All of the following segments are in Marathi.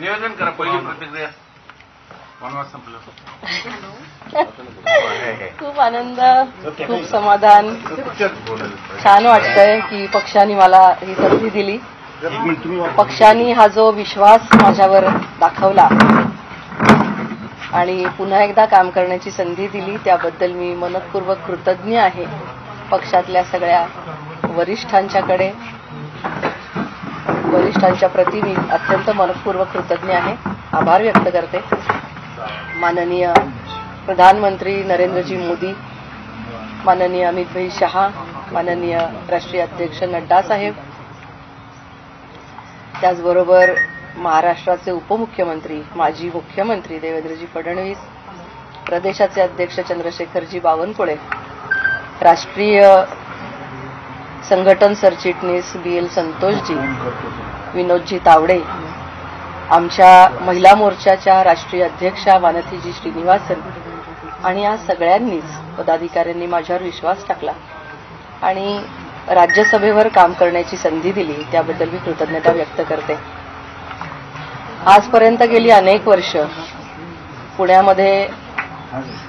निवेदन करा. पहिली प्रतिक्रिया. खूप आनंद, खूप समाधान, छान वाटतंय की पक्षाने मला ही संधी दिली. पक्षाने हा जो विश्वास माझ्यावर दाखवला आणि पुन्हा एकदा काम करण्याची संधी दिली त्याबद्दल मी मनपूर्वक कृतज्ञ आहे. पक्षातल्या सगळ्या वरिष्ठांच्या प्रती मी अत्यंत मनपूर्वक कृतज्ञ आहे. आभार व्यक्त करते. माननीय प्रधानमंत्री नरेंद्रजी मोदी, माननीय अमित भाई शहा, माननीय राष्ट्रीय अध्यक्ष नड्डा साहेब, त्याचबरोबर महाराष्ट्राचे उपमुख्यमंत्री माजी मुख्यमंत्री देवेंद्रजी फडणवीस, प्रदेशाचे अध्यक्ष चंद्रशेखरजी बावनकुळे, राष्ट्रीय संघटन सरचिटणीस BL संतोषजी, विनोदजी तावडे, आमच्या महिला मोर्चाच्या राष्ट्रीय अध्यक्षा वानथीजी श्रीनिवासन आणि या सगळ्यांनीच पदाधिकाऱ्यांनी माझ्यावर विश्वास टाकला आणि राज्यसभेवर काम करण्याची संधी दिली त्याबद्दल मी कृतज्ञता व्यक्त करते. आजपर्यंत गेली अनेक वर्ष पुण्यामध्ये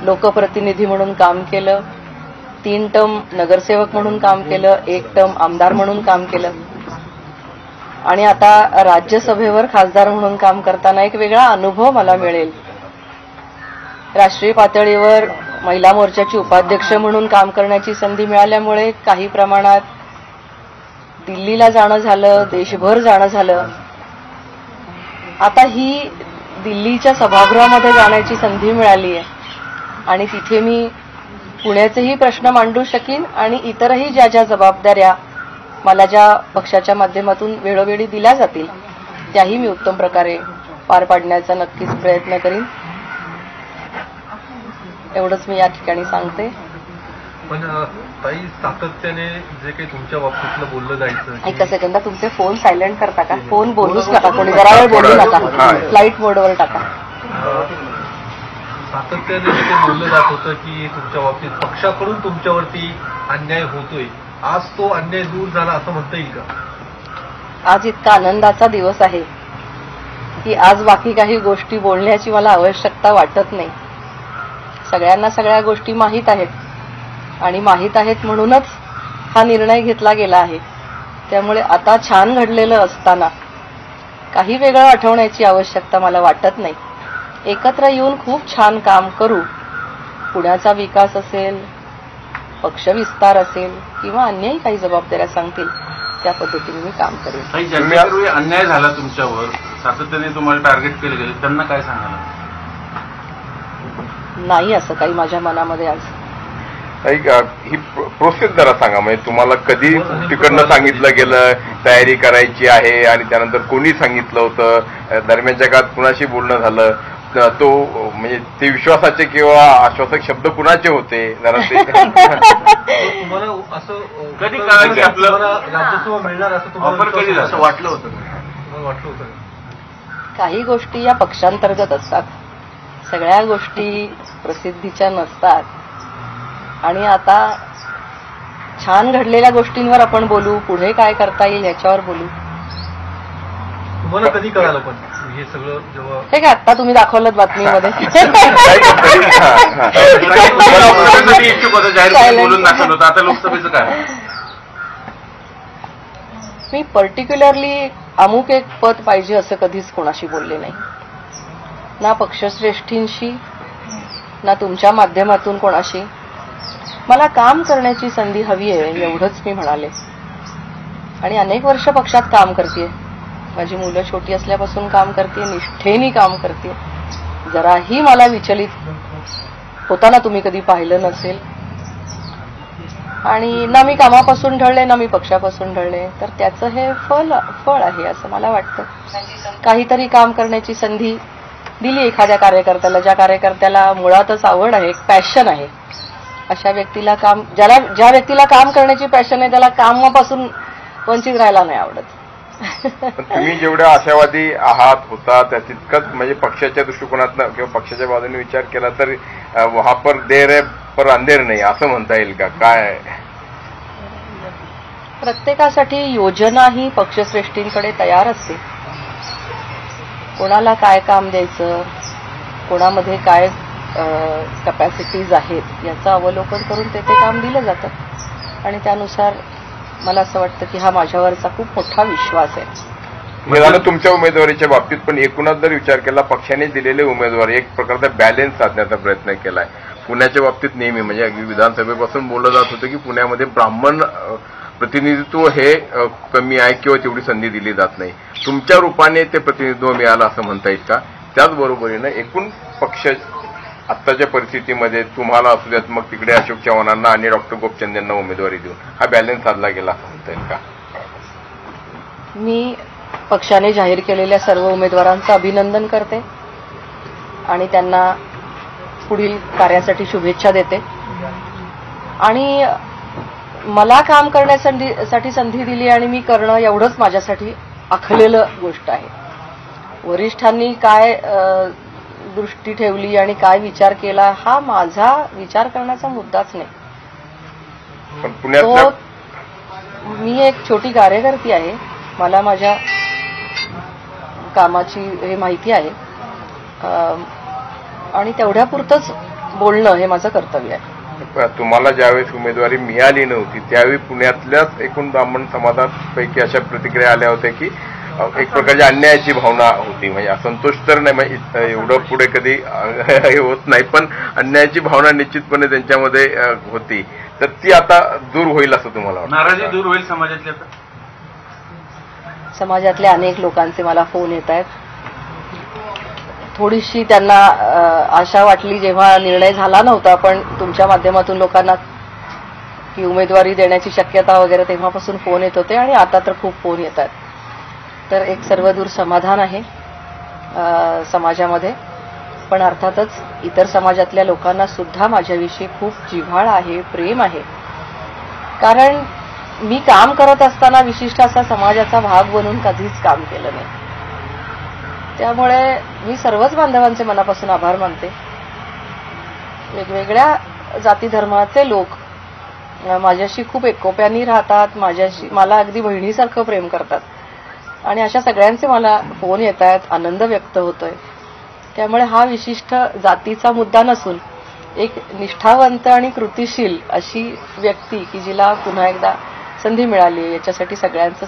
लोकप्रतिनिधी म्हणून काम केलं, 3 टर्म नगरसेवक म्हणून काम केलं, 1 टर्म आमदार म्हणून काम केलं आणि आता राज्यसभेवर खासदार म्हणून काम करताना एक वेगळा अनुभव मला मिळेल. राष्ट्रीय पातळीवर महिला मोर्चाची उपाध्यक्ष म्हणून काम करण्याची संधी मिळाल्यामुळे काही प्रमाणात दिल्लीला जाणं झालं, देशभर जाणं झालं. आता ही दिल्लीच्या सभागृहामध्ये जाण्याची संधी मिळाली आहे आणि तिथे मी पुण्याचेही प्रश्न मांडू शकीन आणि इतरही ज्या ज्या जबाबदाऱ्या मला ज्या पक्षाच्या माध्यमातून वेळोवेळी दिल्या जातील त्याही मी उत्तम प्रकारे पार पाडण्याचा नक्कीच प्रयत्न करीन. एवढंच मी या ठिकाणी सांगते. पण ताई, सातत्याने जे काही तुमच्या बाबतीतलं बोललं जायचं. ऐका सेकंदा, तुमचे फोन सायलेंट करता का? फोन बोलूच नका, कोणी जरा वेळ बोलू नका, फ्लाईट मोडवर टाका. सातत्याने जे काही बोललं जात होतं की तुमच्या बाबतीत पक्षाकडून तुमच्यावरती अन्याय होतोय, आज तो अन्याय दूर झाला असं म्हणता येईल का? आज इतका आनंदाचा दिवस आहे की आज बाकी काही गोष्टी बोलण्याची मला आवश्यकता वाटत नाही. सगळ्यांना सगळ्या गोष्टी माहीत आहेत आणि माहीत आहेत म्हणूनच हा निर्णय घेतला गेला आहे. त्यामुळे आता छान घडलेलं असताना काही वेगळं आठवण्याची आवश्यकता मला वाटत नाही. एकत्र येऊन खूप छान काम करू. पुण्याचा विकास असेल, पक्षविस्तार असेल किंवा अन्यही काही जबाबदाऱ्या सांगतील त्या पद्धतीने मी काम करेन. ज्यांच्यापूर्वी अन्याय झाला तुमच्यावर, सातत्याने तुम्हाला टार्गेट केले गेले, त्यांना काय सांगाल? नाही असं काही माझ्या मनामध्ये आज. ही प्रोसेस जरा सांगा, म्हणजे तुम्हाला कधी तिकडनं सांगितलं गेलं तयारी करायची आहे आणि त्यानंतर कोणी सांगितलं होतं, दरम्यानच्या काळात कुणाशी बोलणं झालं, तो म्हणजे ते विश्वासाचे किंवा आश्वासक शब्द कुणाचे होते जरा ते तुम्हाला असं कधी कळालं की आपलं राज्यसभा मिळणार असं तुम्हाला कधी असं वाटलं होतं? काही गोष्टी या पक्षांतर्गत असतात, सगळ्या गोष्टी प्रसिद्धीच्या नसतात आणि आता छान घडलेल्या गोष्टींवर आपण बोलू, पुढे काय करता येईल याच्यावर बोलू. तुम्हाला कधी कळालं पण हे सगळं जेव्हा हे काय आता तुम्ही दाखवलं बातमीमध्ये? बोलून दाखवलं होतं, आता लोकसभेचं काय? मी पर्टिक्युलरली अमुक एक पद पाहिजे असं कधीच कोणाशी बोलले नाही, ना पक्षश्रेष्ठींशी ना तुमच्या माध्यमातून कोणाशी. मला काम करण्याची संधी हवी आहे एवढंच मी म्हणाले आणि अनेक वर्ष पक्षात काम करते. माझी मुलं छोटी असल्यापासून काम करते, निष्ठेने काम करते. जराही मला विचलित होताना तुम्ही कधी पाहिलं नसेल आणि ना मी कामापासून ढळले ना मी पक्षापासून ढळले, तर त्याचं हे फळ आहे असं मला वाटतं. काहीतरी काम करण्याची संधी दिली एखाद्या कार्यकर्त्याला, ज्या कार्यकर्त्याला मुळातच आवड आहे, पॅशन आहे, अशा व्यक्तीला काम, ज्या व्यक्तीला काम करण्याची पॅशन आहे त्याला कामापासून वंचित राहायला नाही आवडत. तुम्ही जेवढ्या आशावादी आहात होता त्या तितकंच म्हणजे पक्षाच्या दृष्टिकोनातनं किंवा पक्षाच्या बाजूने विचार केला तर वहां पर देर है पर अंधेर नाही असं म्हणता येईल का? काय प्रत्येकासाठी योजना ही पक्षश्रेष्ठींकडे तयार असते कोणाला काय काम द्यायचं, कोणामध्ये काय कॅपॅसिटीज आहेत याचं अवलोकन करून ते काम दिलं जातं. आणि त्यानुसार मला असं वाटतं की हा माझ्यावरचा खूप मोठा विश्वास आहे. हे झालं तुमच्या उमेदवारीच्या बाबतीत, पण एकूणच जर विचार केला पक्षाने दिलेले उमेदवार एक प्रकारचा बॅलन्स साधण्याचा प्रयत्न केलाय. पुण्याच्या बाबतीत नेहमी म्हणजे अगदी विधानसभेपासून बोललं जात होतं की पुण्यामध्ये ब्राह्मण प्रतिनिधित्व हे कमी आहे किंवा तेवढी संधी दिली जात नाही. तुमच्या रूपाने ते प्रतिनिधित्व मिळालं असं म्हणता येईल का? त्याचबरोबरीनं एकूण पक्ष आत्ताच्या परिस्थितीमध्ये तुम्हाला असू द्यात, मग तिकडे अशोक चव्हाणांना आणि डॉक्टर गोपचंद यांना उमेदवारी देऊन हा बॅलन्स साधला गेला असं म्हणता येईल का? मी पक्षाने जाहीर केलेल्या सर्व उमेदवारांचं अभिनंदन करते आणि त्यांना पुढील कार्यासाठी शुभेच्छा देते. आणि मला काम करण्यासाठी संधी दिली आणि मी करणं एवढंच माझ्यासाठी आखलेलं गोष्ट आहे. वरिष्ठांनी काय दृष्टी ठेवली आणि काय विचार केला हा माझा विचार करण्याचा मुद्दाच नाही. पण पुण्यात मी एक छोटी कार्यकर्ती आहे, मला माझ्या कामाची हे माहिती आहे आणि तेवढ्यापुरतंच बोलणं हे माझं कर्तव्य आहे. तुम्हाला ज्यावेळेस उमेदवारी मिळाली नव्हती त्यावेळी पुण्यातल्याच एकूण ब्राह्मण समाजापैकी अशा प्रतिक्रिया आल्या होत्या की एक प्रकारची अन्यायाची भावना होती. म्हणजे असंतोष तर नाही, म्हणजे एवढं पुढे कधी हे होत नाही, पण अन्यायाची भावना निश्चितपणे त्यांच्यामध्ये होती. तर ती आता दूर होईल असं तुम्हाला वाटतं? नाराजी दूर होईल समाजातल्या? समाजातल्या अनेक लोकांचे मला फोन येत आहेत. थोडीशी त्यांना आशा वाटली जेव्हा निर्णय झाला नव्हता, पण तुमच्या माध्यमातून लोकांना की उमेदवारी देण्याची शक्यता वगैरे तेव्हापासून फोन येत होते आणि आता तर खूप फोन येतात. तर एक सर्वदूर समाधान आहे समाजामध्ये, पण अर्थातच इतर समाजातल्या लोकांना सुद्धा माझ्याविषयी खूप जिव्हाळा आहे, प्रेम आहे. कारण मी काम करत असताना विशिष्ट असा समाजाचा भाग बनून कधीच काम केलं नाही. त्यामुळे मी सर्वच बांधवांचे मनापासून आभार मानते. वेगवेगळ्या जाती धर्माचे लोक माझ्याशी खूप एकोप्याने राहतात, मला अगदी बहिणीसारखं प्रेम करतात आणि अशा सगळ्यांचे मला फोन येत आहेत, आनंद व्यक्त होतोय. त्यामुळे हा विशिष्ट जातीचा मुद्दा नसून एक निष्ठावंत आणि कृतिशील अशी व्यक्ती की जिला पुन्हा एकदा संधी मिळाली याच्यासाठी सगळ्यांचं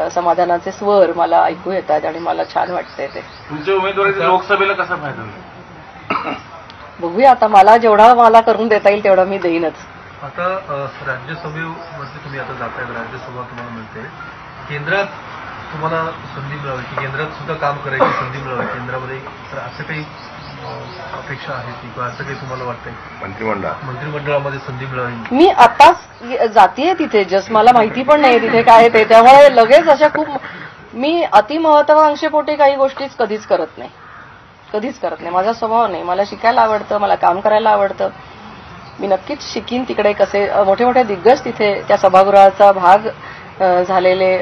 समाधानाचे स्वर मला ऐकू येतात आणि मला छान वाटतंय. ते तुमच्या उमेदवारीचा लोकसभेला कसा फायदा होईल? बघूया, आता मला जेवढा मला करून देता येईल तेवढा मी देईनच. आता राज्यसभेमध्ये तुम्ही आता जाताय, राज्यसभा तुम्हाला मिळते, केंद्रात तुम्हाला संधी मिळावी की केंद्रात सुद्धा काम करायची संधी मिळावी केंद्रामध्ये, तर असं काही अपेक्षा आहे की किंवा असं काही तुम्हाला वाटतंय? मंत्रिमंडळामध्ये संधी मिळावी. मी आताच जातीये तिथे, जस्ट मला माहिती पण नाही तिथे काय ते, त्यामुळे लगेच अशा खूप मी अतिमहत्वाकांक्षेपोटी काही गोष्टीच कधीच करत नाही. माझा स्वभाव नाही. मला शिकायला आवडतं, मला काम करायला आवडतं. मी नक्कीच शिकीन तिकडे. कसे मोठे मोठे दिग्गज तिथे त्या सभागृहाचा भाग झालेले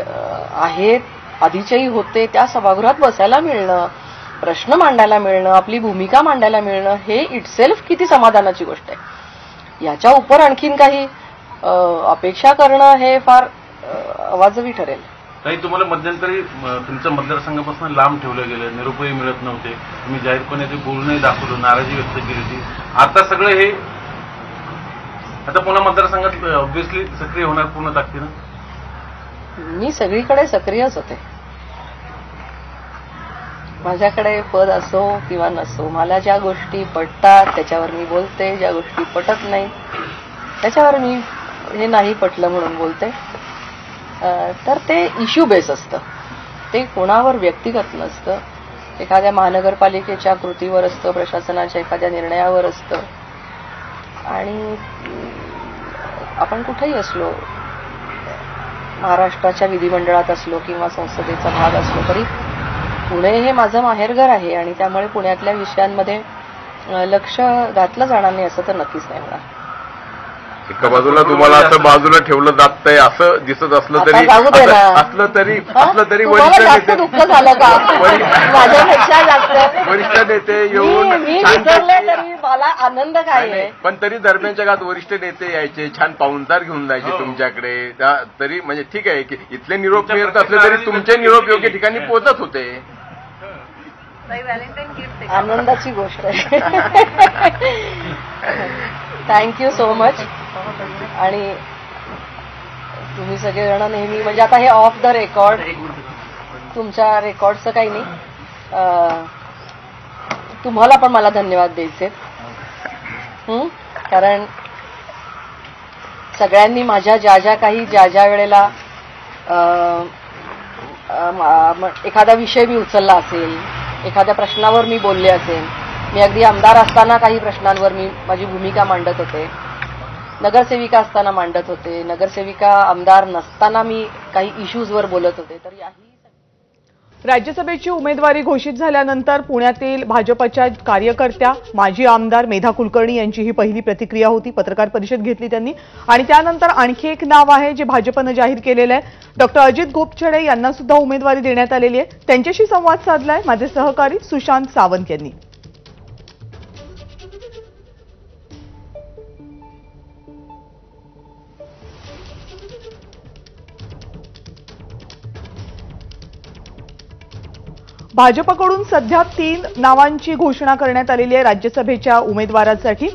आहेत, आधीचेही होते. त्या सभागृहात बसायला मिळणं, प्रश्न मांडायला मिळणं, आपली भूमिका मांडायला मिळणं हे इटसेल्फ किती समाधानाची गोष्ट आहे. याच्या उपर आणखीन काही अपेक्षा करणं हे फार अवाजवी ठरेल. काही तुम्हाला मध्यंतरी तुमच्या मतदारसंघापासून लांब ठेवलं गेलं, निरोपही मिळत नव्हते, तुम्ही जाहीरपणे ते बोलणंही दाखवलं, नाराजी व्यक्त केली होती. आता सगळं हे आता पुन्हा मतदारसंघात ऑब्व्हियसली सक्रिय होणार पूर्ण ताकदीनं? मी सगळीकडे सक्रियच होते. माझ्याकडे पद असो किंवा नसो, मला ज्या गोष्टी पटतात त्याच्यावर मी बोलते, ज्या गोष्टी पटत नाही त्याच्यावर मी हे नाही पटलं म्हणून बोलते. तर ते इश्यू बेस असतं, ते कोणावर व्यक्तिगत नसतं. एखाद्या महानगरपालिकेच्या कृतीवर असतं, प्रशासनाच्या एखाद्या निर्णयावर असतं. आणि आपण कुठेही असलो, महाराष्ट्राच्या विधिमंडळात असलो किंवा संसदेचा भाग असलो तरी पुणे हे माझं माहेरघर आहे आणि त्यामुळे पुण्यातल्या विषयांमध्ये लक्ष घातलं जाणार नाही असं तर नक्कीच नाही होणार. एका बाजूला तुम्हाला असं बाजूला ठेवलं जातंय असं दिसत असलं तरी वरिष्ठ नेते, दुःख झालं का माझ्यापेक्षा जास्त वरिष्ठ नेते येऊन मी विसरले तरी मला आनंद काय आहे. पण तरी दरम्यानच्या काळात वरिष्ठ नेते यायचे, छान पाहुणचार घेऊन जायचे तुमच्याकडे. तरी म्हणजे ठीक आहे की इथले निरोप मिळत असले तरी तुमचे निरोप योग्य ठिकाणी पोहोचत होते. आनंदाची गोष्ट आहे. Thank you so much. आणि तुम्ही सगळेजण नेहमी म्हणजे आता हे ऑफ द रेकॉर्ड तुमच्या रेकॉर्डचं काही नाही, तुम्हाला पण मला धन्यवाद द्यायचे. कारण सगळ्यांनी माझ्या ज्या ज्या वेळेला एखादा विषय मी उचलला असेल, एखाद्या प्रश्नावर मी बोलले असेल, मी अगदी आमदार असताना काही प्रश्नांवर मी माझी भूमिका मांडत होते, नगरसेविका असताना मांडत होते, नगरसेविका आमदार नसताना मी काही इश्यूजवर बोलत होते. तर याही राज्यसभेची उमेदवारी घोषित झाल्यानंतर पुण्यातील भाजपच्या कार्यकर्त्या माजी आमदार मेधा कुलकर्णी यांची ही पहिली प्रतिक्रिया होती. पत्रकार परिषद घेतली त्यांनी आणि त्यानंतर आणखी एक नाव आहे जे भाजपनं जाहीर केलेलं आहे. डॉक्टर अजित गोपछडे यांना सुद्धा उमेदवारी देण्यात आलेली आहे. त्यांच्याशी संवाद साधलाय माझे सहकारी सुशांत सावंत यांनी. भाजपकडून सध्या 3 नावांची घोषणा करण्यात आलेली आहे राज्यसभेच्या उमेदवारांसाठी.